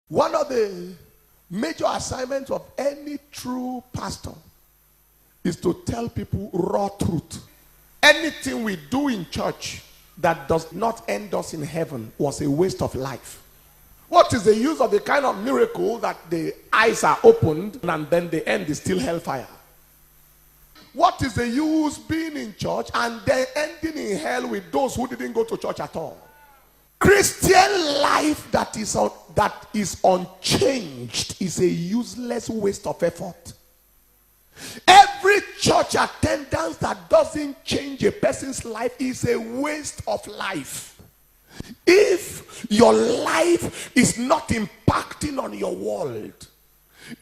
One of the major assignments of any true pastor is to tell people raw truth. Anything we do in church that does not end us in heaven was a waste of life. What is the use of the kind of miracle that the eyes are opened and then the end is still hellfire? What is the use being in church and then ending in hell with those who didn't go to church at all? Christian life that is unchanged is a useless waste of effort. Every church attendance that doesn't change a person's life is a waste of life. If your life is not impacting on your world,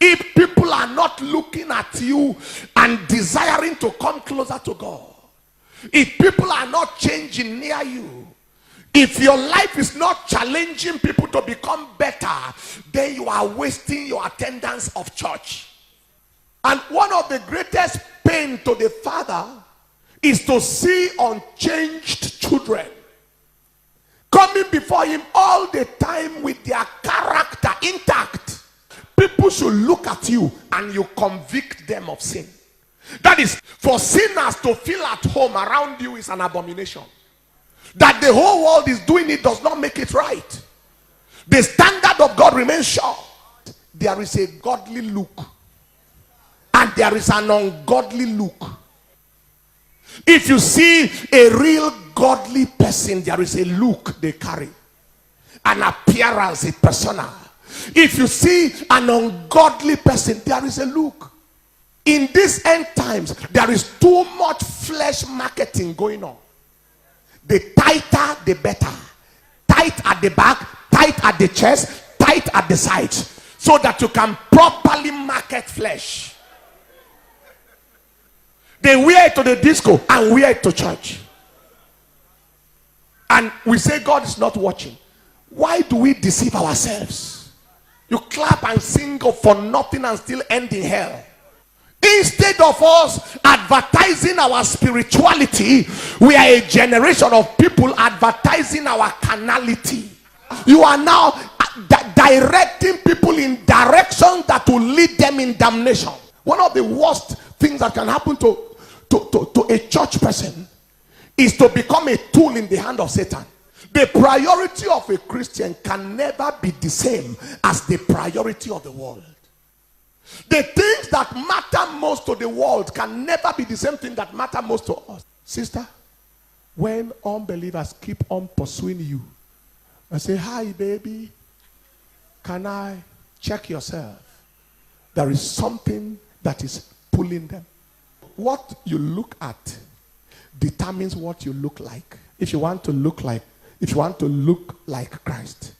if people are not looking at you and desiring to come closer to God, if people are not changing near you, if your life is not challenging people to become better, then you are wasting your attendance of church. And one of the greatest pain to the father is to see unchanged children coming before him all the time with their character intact. People should look at you and you convict them of sin. That is, for sinners to feel at home around you is an abomination. That the whole world is doing it does not make it right. The standard of God remains sure. There is a godly look and there is an ungodly look. If you see a real godly person, there is a look they carry, an appearance, a persona. If you see an ungodly person, there is a look. In these end times, there is too much flesh marketing going on. The tighter, the better. Tight at the back, tight at the chest, tight at the sides, so that you can properly market flesh. They wear it to the disco and wear it to church. And we say God is not watching. Why do we deceive ourselves? You clap and sing for nothing and still end in hell. Instead of us advertising our spirituality, we are a generation of people advertising our carnality. You are now directing people in directions that will lead them in damnation. One of the worst things that can happen to a church person is to become a tool in the hand of Satan. The priority of a Christian can never be the same as the priority of the world. The things that matter most to the world can never be the same thing that matter most to us. Sister, when unbelievers keep on pursuing you and say, hi baby, can I check yourself? There is something that is pulling them. What you look at determines what you look like. If you want to look like Christ,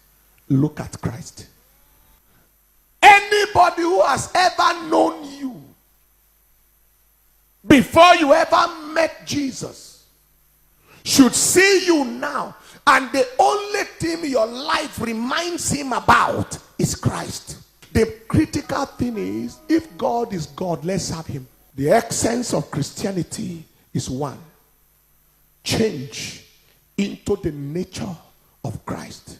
look at Christ. Anybody who has ever known you before you ever met Jesus should see you now, and the only thing your life reminds him about is Christ. The critical thing is, if God is God, let's serve him. The essence of Christianity is one: change into the nature of Christ.